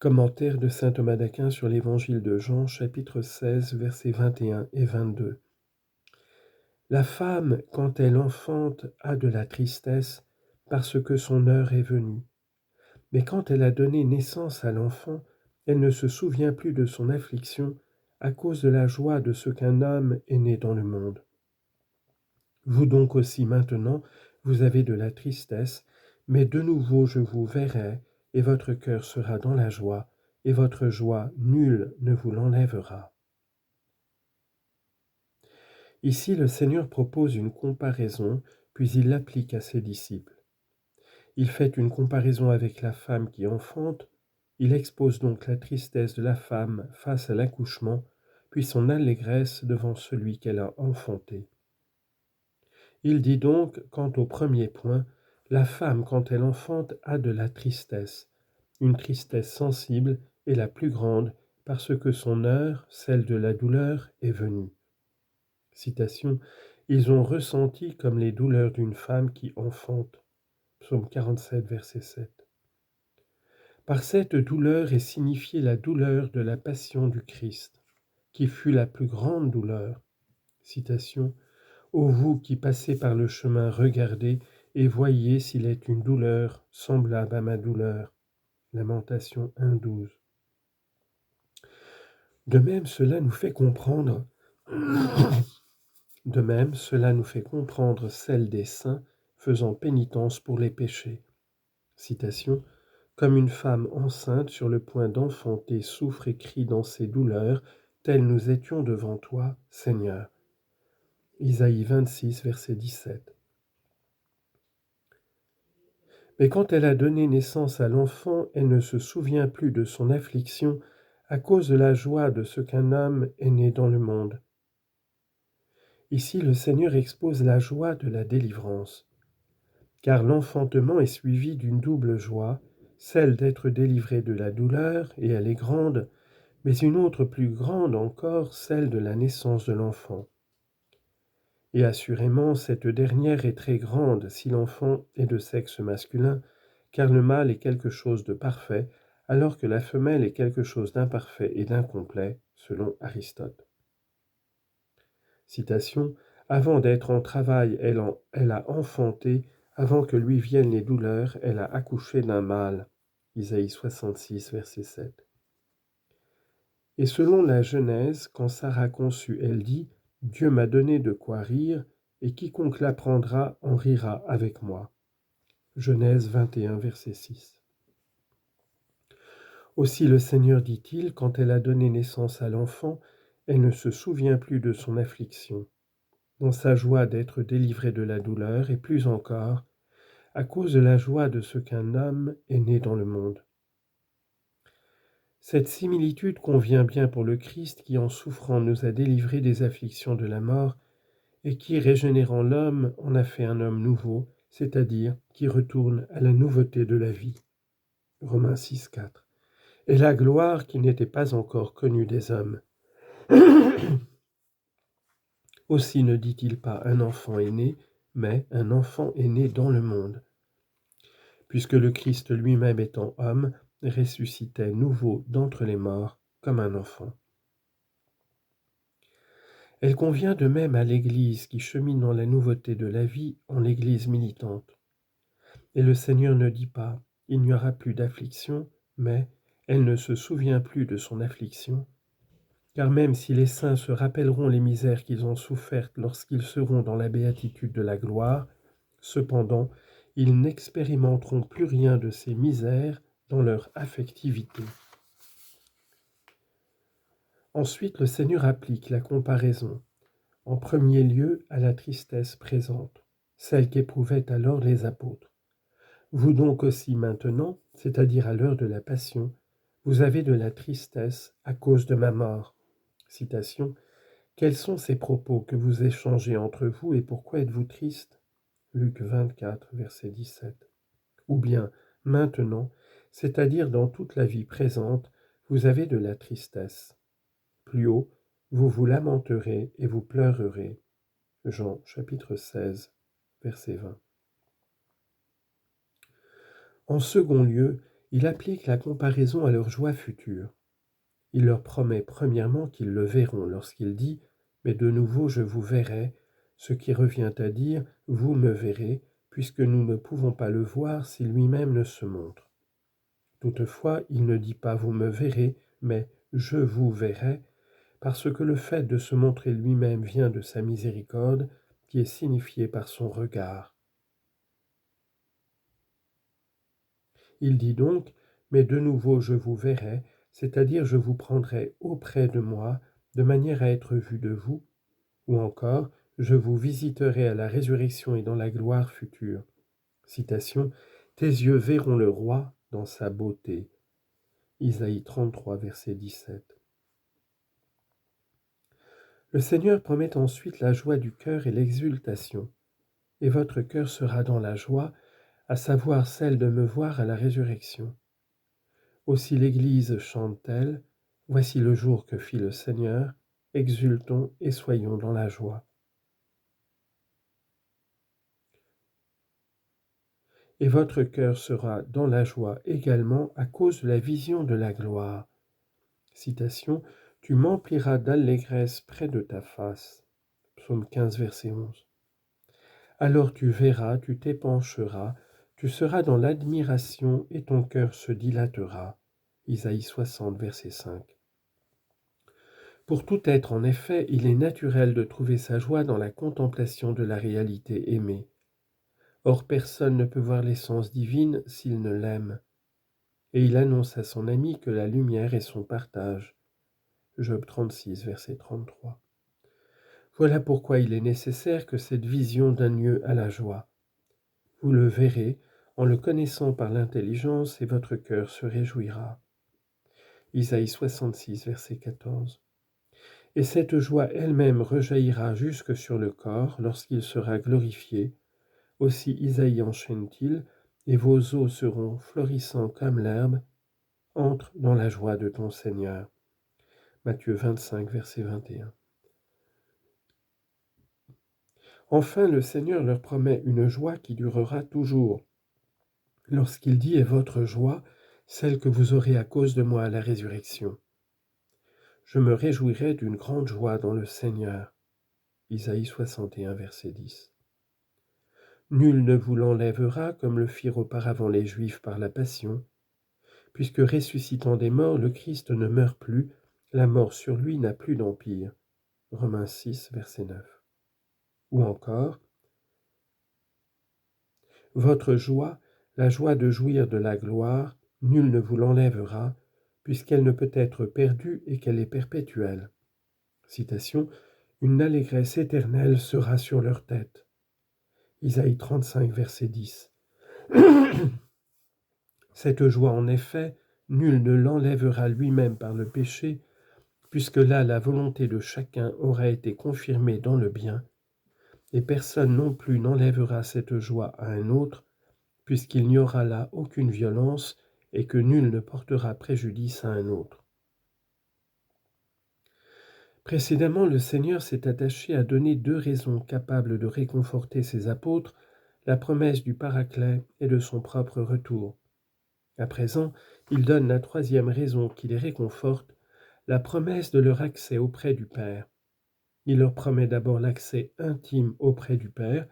Commentaire de saint Thomas d'Aquin sur l'Évangile de Jean, chapitre 16, versets 21 et 22. La femme, quand elle enfante, a de la tristesse, parce que son heure est venue. Mais quand elle a donné naissance à l'enfant, elle ne se souvient plus de son affliction, à cause de la joie de ce qu'un homme est né dans le monde. Vous donc aussi maintenant, vous avez de la tristesse, mais de nouveau je vous verrai, et votre cœur sera dans la joie, et votre joie nul ne vous l'enlèvera. Ici, le Seigneur propose une comparaison, puis il l'applique à ses disciples. Il fait une comparaison avec la femme qui enfante, il expose donc la tristesse de la femme face à l'accouchement, puis son allégresse devant celui qu'elle a enfanté. Il dit donc, quant au premier point, la femme, quand elle enfante, a de la tristesse, une tristesse sensible et la plus grande, parce que son heure, celle de la douleur, est venue. Citation, « Ils ont ressenti comme les douleurs d'une femme qui enfante » Psaume 47, verset 7. Par cette douleur est signifiée la douleur de la passion du Christ, qui fut la plus grande douleur. Citation, « Ô vous qui passez par le chemin, regardez et voyez s'il est une douleur semblable à ma douleur. » Lamentation 1,12. De même, cela nous fait comprendre celle des saints faisant pénitence pour les péchés. Citation, « Comme une femme enceinte sur le point d'enfanter souffre et crie dans ses douleurs, tels nous étions devant toi, Seigneur. » Isaïe 26, verset 17. Mais quand elle a donné naissance à l'enfant, elle ne se souvient plus de son affliction à cause de la joie de ce qu'un homme est né dans le monde. Ici, le Seigneur expose la joie de la délivrance, car l'enfantement est suivi d'une double joie, celle d'être délivré de la douleur, et elle est grande, mais une autre plus grande encore, celle de la naissance de l'enfant. Et assurément, cette dernière est très grande si l'enfant est de sexe masculin, car le mâle est quelque chose de parfait, alors que la femelle est quelque chose d'imparfait et d'incomplet, selon Aristote. Citation, « Avant d'être en travail, elle a enfanté, avant que lui viennent les douleurs, elle a accouché d'un mâle. » Isaïe 66, verset 7. Et selon la Genèse, quand Sarah conçut, elle dit « Dieu m'a donné de quoi rire, et quiconque l'apprendra en rira avec moi. » Genèse 21, verset 6. Aussi le Seigneur dit-il, quand elle a donné naissance à l'enfant, elle ne se souvient plus de son affliction, dans sa joie d'être délivrée de la douleur, et plus encore, à cause de la joie de ce qu'un homme est né dans le monde. Cette similitude convient bien pour le Christ qui, en souffrant, nous a délivrés des afflictions de la mort et qui, régénérant l'homme, en a fait un homme nouveau, c'est-à-dire qui retourne à la nouveauté de la vie. Romains 6, 4. Et la gloire qui n'était pas encore connue des hommes. Aussi ne dit-il pas un enfant est né, mais un enfant est né dans le monde. Puisque le Christ lui-même étant homme, ressuscitait nouveau d'entre les morts comme un enfant. Elle convient de même à l'Église qui chemine dans la nouveauté de la vie en l'Église militante. Et le Seigneur ne dit pas « il n'y aura plus d'affliction », mais « elle ne se souvient plus de son affliction ». Car même si les saints se rappelleront les misères qu'ils ont souffertes lorsqu'ils seront dans la béatitude de la gloire, cependant, ils n'expérimenteront plus rien de ces misères dans leur affectivité. Ensuite, le Seigneur applique la comparaison, en premier lieu à la tristesse présente, celle qu'éprouvaient alors les apôtres. Vous donc aussi maintenant, c'est-à-dire à l'heure de la passion, vous avez de la tristesse à cause de ma mort. Citation, « Quels sont ces propos que vous échangez entre vous et pourquoi êtes-vous triste ?» Luc 24, verset 17. Ou bien, maintenant, c'est-à-dire dans toute la vie présente, vous avez de la tristesse. Plus haut, vous vous lamenterez et vous pleurerez. Jean chapitre 16, verset 20. En second lieu, il applique la comparaison à leur joie future. Il leur promet premièrement qu'ils le verront lorsqu'il dit « Mais de nouveau je vous verrai », ce qui revient à dire « Vous me verrez », puisque nous ne pouvons pas le voir si lui-même ne se montre. Toutefois, il ne dit pas « Vous me verrez », mais « Je vous verrai », parce que le fait de se montrer lui-même vient de sa miséricorde, qui est signifiée par son regard. Il dit donc « Mais de nouveau je vous verrai », c'est-à-dire je vous prendrai auprès de moi, de manière à être vu de vous, ou encore « Je vous visiterai à la résurrection et dans la gloire future ». Citation « Tes yeux verront le roi dans sa beauté ». Isaïe 33, verset 17. Le Seigneur promet ensuite la joie du cœur et l'exultation. « Et votre cœur sera dans la joie, à savoir celle de me voir à la résurrection. » Aussi l'Église chante-t-elle, « Voici le jour que fit le Seigneur, exultons et soyons dans la joie. » Et votre cœur sera dans la joie également à cause de la vision de la gloire. Citation, « Tu m'empliras d'allégresse près de ta face. » Psaume 15, verset 11. Alors tu verras, tu t'épancheras, tu seras dans l'admiration et ton cœur se dilatera. Isaïe 60, verset 5. Pour tout être, en effet, il est naturel de trouver sa joie dans la contemplation de la réalité aimée. Or personne ne peut voir l'essence divine s'il ne l'aime. Et il annonce à son ami que la lumière est son partage. Job 36, verset 33. Voilà pourquoi il est nécessaire que cette vision donne lieu à la joie. Vous le verrez en le connaissant par l'intelligence et votre cœur se réjouira. Isaïe 66, verset 14. Et cette joie elle-même rejaillira jusque sur le corps lorsqu'il sera glorifié. Aussi Isaïe enchaîne-t-il, et vos os seront florissants comme l'herbe, entre dans la joie de ton Seigneur. Matthieu 25, verset 21. Enfin, le Seigneur leur promet une joie qui durera toujours. Lorsqu'il dit « Et votre joie, celle que vous aurez à cause de moi à la résurrection. Je me réjouirai d'une grande joie dans le Seigneur. » Isaïe 61, verset 10. Nul ne vous l'enlèvera comme le firent auparavant les Juifs par la passion. Puisque ressuscitant des morts, le Christ ne meurt plus, la mort sur lui n'a plus d'empire. Romains 6, verset 9. Ou encore, votre joie, la joie de jouir de la gloire, nul ne vous l'enlèvera, puisqu'elle ne peut être perdue et qu'elle est perpétuelle. Citation, une allégresse éternelle sera sur leur tête. Isaïe 35, verset 10. Cette joie, en effet, nul ne l'enlèvera lui-même par le péché, puisque là la volonté de chacun aura été confirmée dans le bien, et personne non plus n'enlèvera cette joie à un autre, puisqu'il n'y aura là aucune violence et que nul ne portera préjudice à un autre. Précédemment, le Seigneur s'est attaché à donner deux raisons capables de réconforter ses apôtres, la promesse du Paraclet et de son propre retour. À présent, il donne la troisième raison qui les réconforte, la promesse de leur accès auprès du Père. Il leur promet d'abord l'accès intime auprès du Père,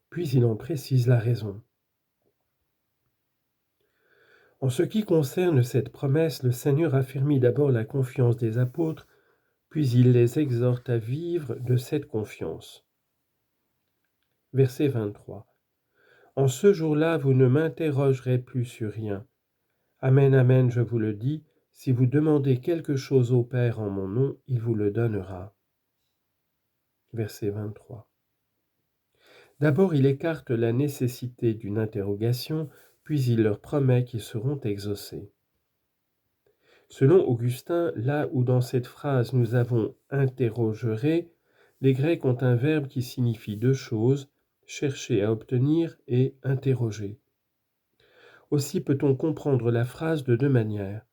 puis il en précise la raison. En ce qui concerne cette promesse, le Seigneur affermit d'abord la confiance des apôtres, puis il les exhorte à vivre de cette confiance. Verset 23. En ce jour-là, vous ne m'interrogerez plus sur rien. Amen, amen, je vous le dis, si vous demandez quelque chose au Père en mon nom, il vous le donnera. Verset 23. D'abord, il écarte la nécessité d'une interrogation, puis il leur promet qu'ils seront exaucés. Selon Augustin, là où dans cette phrase nous avons « interrogerez », les Grecs ont un verbe qui signifie deux choses, chercher à obtenir et interroger. Aussi peut-on comprendre la phrase de deux manières.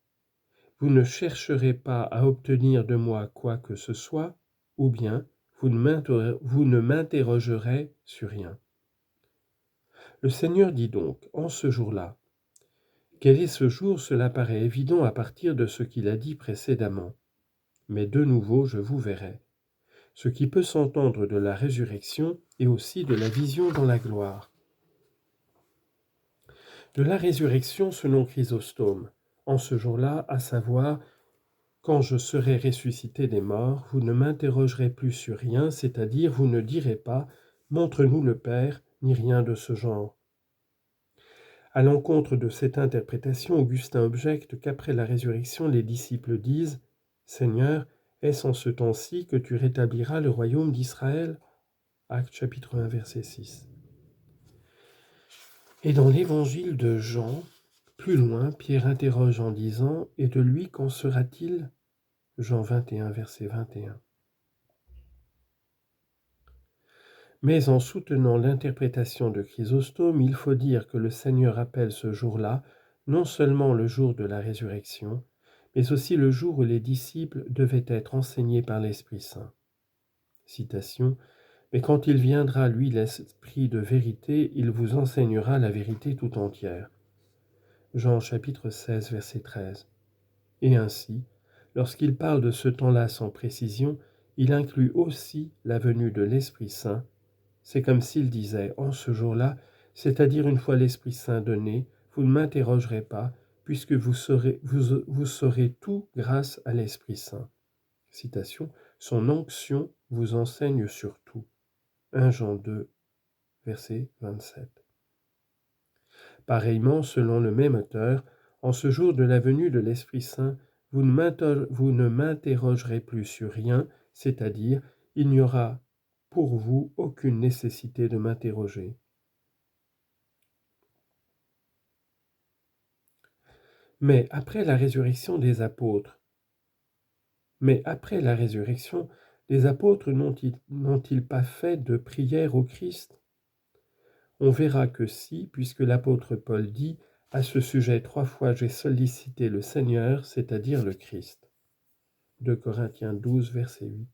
Vous ne chercherez pas à obtenir de moi quoi que ce soit, ou bien vous ne m'interrogerez sur rien. Le Seigneur dit donc, en ce jour-là, Quel est ce jour? Cela paraît évident à partir de ce qu'il a dit précédemment. Mais de nouveau, je vous verrai. Ce qui peut s'entendre de la résurrection et aussi de la vision dans la gloire. De la résurrection selon Chrysostome. En ce jour-là, à savoir, quand je serai ressuscité des morts, vous ne m'interrogerez plus sur rien, c'est-à-dire vous ne direz pas « Montre-nous le Père » ni rien de ce genre. À l'encontre de cette interprétation, Augustin objecte qu'après la résurrection, les disciples disent « Seigneur, est-ce en ce temps-ci que tu rétabliras le royaume d'Israël » Actes chapitre 1, verset 6. Et dans l'évangile de Jean, plus loin, Pierre interroge en disant « Et de lui, qu'en sera-t-il » Jean 21, verset 21. Mais en soutenant l'interprétation de Chrysostome, il faut dire que le Seigneur appelle ce jour-là non seulement le jour de la résurrection, mais aussi le jour où les disciples devaient être enseignés par l'Esprit Saint. Citation « Mais quand il viendra, lui, l'Esprit de vérité, il vous enseignera la vérité tout entière. » Jean chapitre 16, verset 13. Et ainsi, lorsqu'il parle de ce temps-là sans précision, il inclut aussi la venue de l'Esprit Saint. C'est comme s'il disait, en ce jour-là, c'est-à-dire une fois l'Esprit Saint donné, vous ne m'interrogerez pas, puisque vous saurez tout grâce à l'Esprit Saint. Citation, son onction vous enseigne sur tout. 1 Jean 2, verset 27. Pareillement, selon le même auteur, en ce jour de la venue de l'Esprit Saint, vous ne m'interrogerez plus sur rien, c'est-à-dire, il n'y aura pour vous aucune nécessité de m'interroger. Mais après la résurrection, les apôtres n'ont-ils pas fait de prière au Christ? On verra que si, puisque l'apôtre Paul dit « À ce sujet 3 fois j'ai sollicité le Seigneur, c'est-à-dire le Christ ». 2 Corinthiens 12, verset 8.